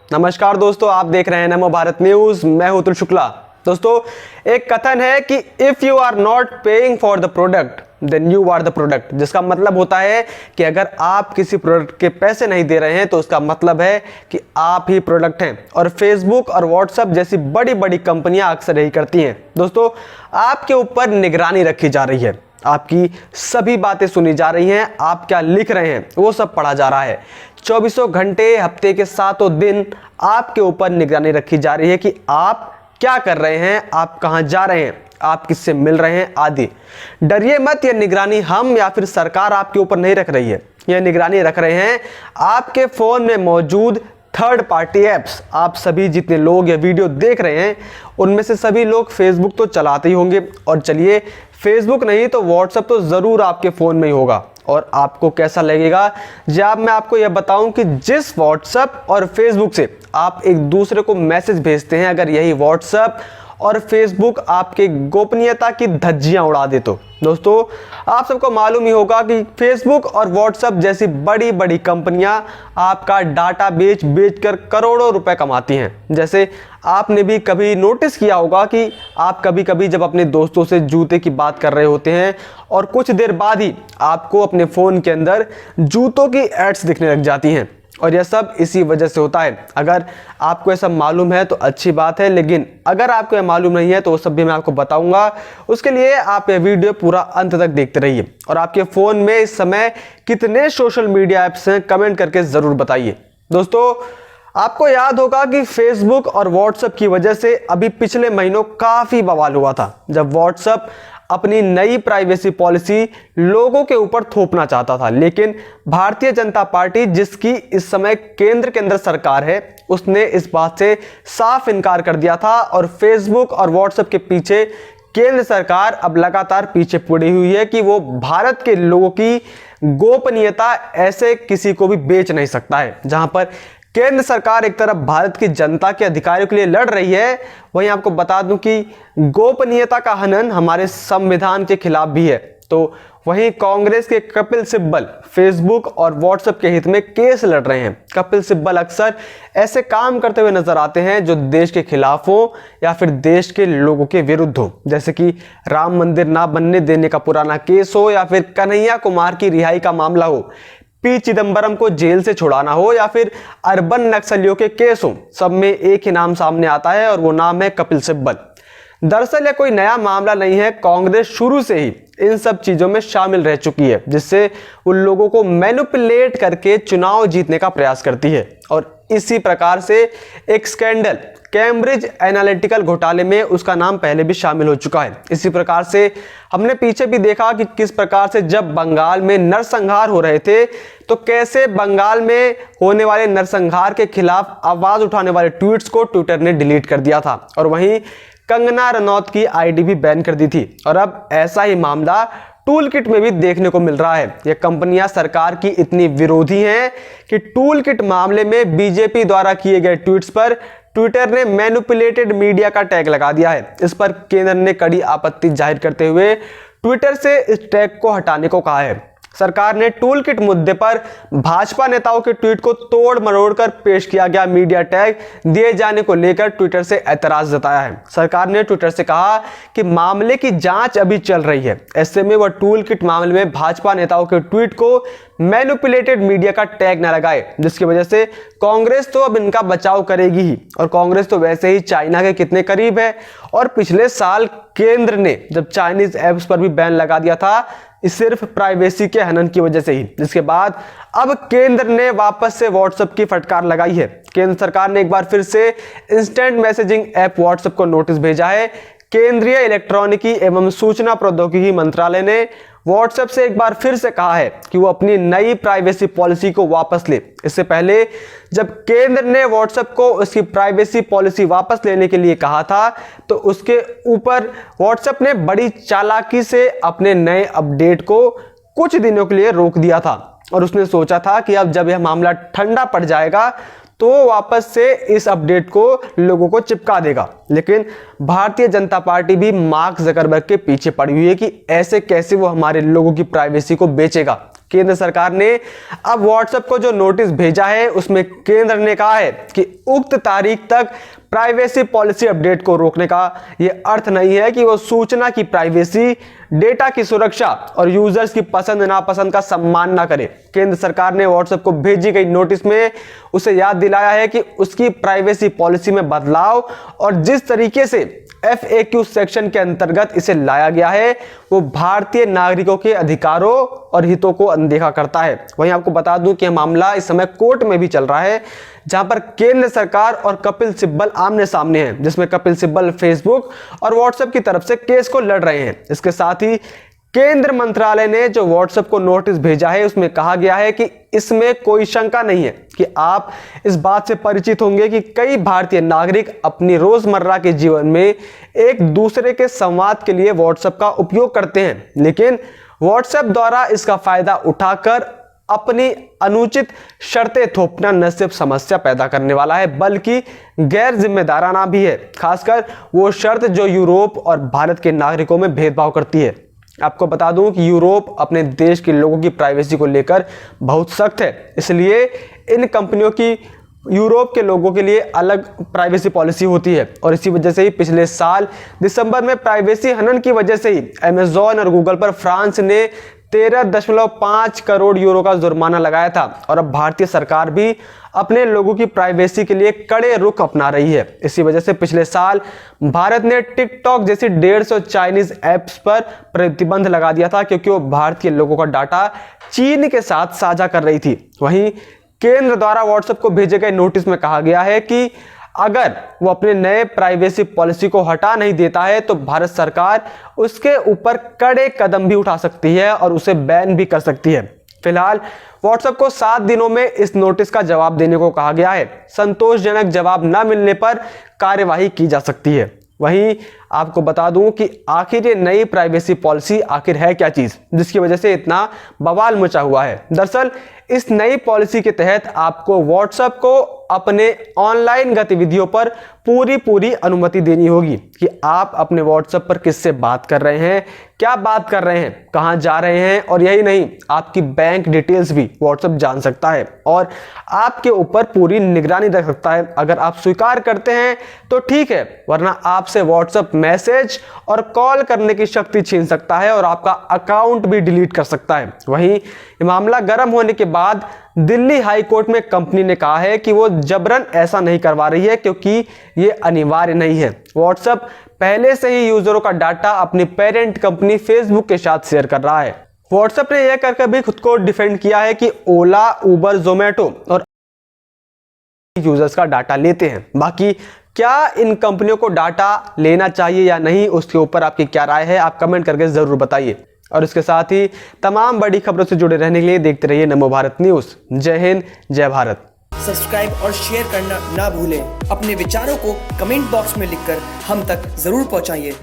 नमस्कार दोस्तों, आप देख रहे हैं नमो भारत न्यूज। मैं हूं अतुल शुक्ला। दोस्तों, एक कथन है कि if you are not paying for the product then you are the product, जिसका मतलब होता है कि अगर आप किसी प्रोडक्ट के पैसे नहीं दे रहे हैं तो उसका मतलब है कि आप ही प्रोडक्ट हैं। और फेसबुक और व्हाट्सएप जैसी बड़ी बड़ी कंपनियां अक्सर यही करती हैं। दोस्तों, आपके ऊपर निगरानी रखी जा रही है, आपकी सभी बातें सुनी जा रही हैं, आप क्या लिख रहे हैं वो सब पढ़ा जा रहा है। 24 घंटे हफ्ते के 7 दिन आपके ऊपर निगरानी रखी जा रही है कि आप क्या कर रहे हैं, आप कहां जा रहे हैं, आप किससे मिल रहे हैं आदि। डरिए मत, यह निगरानी हम या फिर सरकार आपके ऊपर नहीं रख रही है। यह निगरानी रख रहे हैं आपके फोन में मौजूद थर्ड पार्टी ऐप्स। आप सभी जितने लोग ये वीडियो देख रहे हैं उनमें से सभी लोग फेसबुक तो चलाते ही होंगे, और चलिए फेसबुक नहीं तो व्हाट्सएप तो ज़रूर आपके फ़ोन में ही होगा। और आपको कैसा लगेगा जब मैं आपको यह बताऊं कि जिस व्हाट्सएप और फेसबुक से आप एक दूसरे को मैसेज भेजते हैं, अगर यही व्हाट्सएप और फेसबुक आपके गोपनीयता की धज्जियां उड़ा दे तो दोस्तों, आप सबको मालूम ही होगा कि फेसबुक और व्हाट्सएप जैसी बड़ी बड़ी कंपनियां आपका डाटा बेचकर करोड़ों रुपए कमाती हैं। जैसे आपने भी कभी नोटिस किया होगा कि आप कभी कभी जब अपने दोस्तों से जूते की बात कर रहे होते हैं और कुछ देर बाद ही आपको अपने फ़ोन के अंदर जूतों की एड्स दिखने लग जाती हैं, और यह सब इसी वजह से होता है। अगर आपको ऐसा मालूम है तो अच्छी बात है, लेकिन अगर आपको यह मालूम नहीं है तो वो सब भी मैं आपको बताऊंगा। उसके लिए आप यह वीडियो पूरा अंत तक देखते रहिए। और आपके फ़ोन में इस समय कितने सोशल मीडिया ऐप्स हैं, कमेंट करके ज़रूर बताइए। दोस्तों, आपको याद होगा कि फेसबुक और व्हाट्सएप की वजह से अभी पिछले महीनों काफ़ी बवाल हुआ था, जब व्हाट्सएप अपनी नई प्राइवेसी पॉलिसी लोगों के ऊपर थोपना चाहता था। लेकिन भारतीय जनता पार्टी, जिसकी इस समय केंद्र के अंदर सरकार है, उसने इस बात से साफ इनकार कर दिया था। और फेसबुक और व्हाट्सएप के पीछे केंद्र सरकार अब लगातार पीछे पड़ी हुई है कि वो भारत के लोगों की गोपनीयता ऐसे किसी को भी बेच नहीं सकता है। जहां पर केंद्र सरकार एक तरफ भारत की जनता के अधिकारों के लिए लड़ रही है, वहीं आपको बता दूं कि गोपनीयता का हनन हमारे संविधान के खिलाफ भी है। तो वहीं कांग्रेस के कपिल सिब्बल फेसबुक और व्हाट्सएप के हित में केस लड़ रहे हैं। कपिल सिब्बल अक्सर ऐसे काम करते हुए नजर आते हैं जो देश के खिलाफ हो या फिर देश के लोगों के विरुद्ध हो, जैसे कि राम मंदिर ना बनने देने का पुराना केस हो, या फिर कन्हैया कुमार की रिहाई का मामला हो, पी चिदंबरम को जेल से छुड़ाना हो, या फिर अर्बन नक्सलियों के केस हो। सब में एक ही नाम सामने आता है और वो नाम है कपिल सिब्बल। दरअसल यह कोई नया मामला नहीं है, कांग्रेस शुरू से ही इन सब चीजों में शामिल रह चुकी है, जिससे उन लोगों को मैनिपुलेट करके चुनाव जीतने का प्रयास करती है। और इसी प्रकार से एक स्कैंडल कैम्ब्रिज एनालिटिकल घोटाले में उसका नाम पहले भी शामिल हो चुका है। इसी प्रकार से हमने पीछे भी देखा कि किस प्रकार से जब बंगाल में नरसंहार हो रहे थे तो कैसे बंगाल में होने वाले नरसंहार के खिलाफ आवाज उठाने वाले ट्वीट्स को ट्विटर ने डिलीट कर दिया था, और वहीं कंगना रनौत की आईडी भी बैन कर दी थी। और अब ऐसा ही मामला टूल किट में भी देखने को मिल रहा है। ये कंपनियां सरकार की इतनी विरोधी हैं कि टूल किट मामले में बीजेपी द्वारा किए गए ट्वीट्स पर ट्विटर ने मैनिपुलेटेड मीडिया का टैग लगा दिया है। इस पर केंद्र ने कड़ी आपत्ति जाहिर करते हुए ट्विटर से इस टैग को हटाने को कहा है। सरकार ने टूल किट मुद्दे पर भाजपा नेताओं के ट्वीट को तोड़ मरोड़ कर पेश किया गया मीडिया टैग दिए जाने को लेकर ट्विटर से ऐतराज जताया है। सरकार ने ट्विटर से कहा कि मामले की जांच अभी चल रही है, ऐसे में वह टूल किट मामले में भाजपा नेताओं के ट्वीट को मैनिपुलेटेड मीडिया का टैग न लगाए, जिसकी वजह से कांग्रेस तो अब इनका बचाव करेगी ही। और कांग्रेस तो वैसे ही चाइना के कितने करीब है, और पिछले साल केंद्र ने जब चाइनीज ऐप्स पर भी बैन लगा दिया था, इस सिर्फ प्राइवेसी के हनन की वजह से ही, जिसके बाद अब केंद्र ने वापस से व्हाट्सएप की फटकार लगाई है। केंद्र सरकार ने एक बार फिर से इंस्टेंट मैसेजिंग ऐप व्हाट्सएप को नोटिस भेजा है। केंद्रीय इलेक्ट्रॉनिकी एवं सूचना प्रौद्योगिकी मंत्रालय ने व्हाट्सएप से एक बार फिर से कहा है कि वो अपनी नई प्राइवेसी पॉलिसी को वापस ले। इससे पहले जब केंद्र ने व्हाट्सएप को उसकी प्राइवेसी पॉलिसी वापस लेने के लिए कहा था तो उसके ऊपर व्हाट्सएप ने बड़ी चालाकी से अपने नए अपडेट को कुछ दिनों के लिए रोक दिया था, और उसने सोचा था कि अब जब यह मामला ठंडा पड़ जाएगा तो वो वापस से इस अपडेट को लोगों को चिपका देगा। लेकिन भारतीय जनता पार्टी भी मार्क जकरबर्ग के पीछे पड़ी हुई है कि ऐसे कैसे वो हमारे लोगों की प्राइवेसी को बेचेगा। केंद्र सरकार ने अब व्हाट्सएप को जो नोटिस भेजा है उसमें केंद्र ने कहा है कि उक्त तारीख तक प्राइवेसी पॉलिसी अपडेट को रोकने का यह अर्थ नहीं है कि वो सूचना की प्राइवेसी, डेटा की सुरक्षा और यूजर्स की पसंद नापसंद का सम्मान ना करे। केंद्र सरकार ने व्हाट्सएप को भेजी गई नोटिस में उसे याद दिलाया है कि उसकी प्राइवेसी पॉलिसी में बदलाव और जिस तरीके से FAQ सेक्शन के अंतर्गत इसे लाया गया है वो भारतीय नागरिकों के अधिकारों और हितों को अनदेखा करता है। वहीं आपको बता दूं कि यह मामला इस समय कोर्ट में भी चल रहा है, जहां पर केंद्र सरकार और कपिल सिब्बल आमने सामने हैं, जिसमें कपिल सिब्बल फेसबुक और व्हाट्सएप की तरफ से केस को लड़ रहे हैं। इसके साथ ही केंद्र मंत्रालय ने जो व्हाट्सएप को नोटिस भेजा है उसमें कहा गया है कि इसमें कोई शंका नहीं है कि आप इस बात से परिचित होंगे कि कई भारतीय नागरिक अपनी रोजमर्रा के जीवन में एक दूसरे के संवाद के लिए व्हाट्सएप का उपयोग करते हैं, लेकिन व्हाट्सएप द्वारा इसका फायदा उठाकर अपनी अनुचित शर्तें थोपना न सिर्फ समस्या पैदा करने वाला है बल्कि गैर जिम्मेदाराना भी है, खासकर वो शर्त जो यूरोप और भारत के नागरिकों में भेदभाव करती है। आपको बता दूं कि यूरोप अपने देश के लोगों की प्राइवेसी को लेकर बहुत सख्त है, इसलिए इन कंपनियों की यूरोप के लोगों के लिए अलग प्राइवेसी पॉलिसी होती है और इसी वजह से ही पिछले साल दिसंबर में प्राइवेसी हनन की वजह से ही अमेजॉन और गूगल पर फ्रांस ने 13.5 करोड़ यूरो का जुर्माना लगाया था और अब भारतीय सरकार भी अपने लोगों की प्राइवेसी के लिए कड़े रुख अपना रही है। इसी वजह से पिछले साल भारत ने टिकटॉक जैसी 150 चाइनीज ऐप्स पर प्रतिबंध लगा दिया था क्योंकि वो भारतीय लोगों का डाटा चीन के साथ साझा कर रही थी। वहीं केंद्र द्वारा व्हाट्सएप को भेजे गए नोटिस में कहा गया है कि अगर वो अपने नए प्राइवेसी पॉलिसी को हटा नहीं देता है तो भारत सरकार उसके ऊपर कड़े कदम भी उठा सकती है और उसे बैन भी कर सकती है। फिलहाल व्हाट्सएप को 7 दिनों में इस नोटिस का जवाब देने को कहा गया है। संतोषजनक जवाब न मिलने पर कार्यवाही की जा सकती है। वहीं आपको बता दूं कि आखिर ये नई प्राइवेसी पॉलिसी आखिर है क्या चीज जिसकी वजह से इतना बवाल मचा हुआ है। दरअसल इस नई पॉलिसी के तहत आपको व्हाट्सएप को अपने ऑनलाइन गतिविधियों पर पूरी अनुमति देनी होगी कि आप अपने व्हाट्सएप पर किससे बात कर रहे हैं, क्या बात कर रहे हैं, कहां जा रहे हैं और यही नहीं आपकी बैंक डिटेल्स भी व्हाट्सएप जान सकता है और आपके ऊपर पूरी निगरानी रख सकता है। अगर आप स्वीकार करते हैं तो ठीक है, वरना आपसे व्हाट्सएप मैसेज और कॉल करने की शक्ति छीन सकता है और आपका अकाउंट भी डिलीट कर सकता है। वहीं ये मामला गर्म होने के बाद दिल्ली हाई कोर्ट में कंपनी ने कहा है कि वो जबरन ऐसा नहीं करवा रही है क्योंकि ये अनिवार्य नहीं है। व्हाट्सएप पहले से ही यूजरों का डाटा अपनी पेरेंट कंपनी फेसबुक के साथ शेयर कर रहा है। व्हाट्सएप ने यह करके भी खुद को डिफेंड किया है कि ओला, उबर, जोमेटो और यूजर्स का डाटा लेते हैं। बाकी क्या इन कंपनियों को डाटा लेना चाहिए या नहीं, उसके ऊपर आपकी क्या राय है, आप कमेंट करके जरूर बताइए। और इसके साथ ही तमाम बड़ी खबरों से जुड़े रहने के लिए देखते रहिए नमो भारत न्यूज़। जय हिंद, जय भारत। सब्सक्राइब और शेयर करना ना भूलें। अपने विचारों को कमेंट बॉक्स में लिखकर हम तक जरूर पहुंचाइए।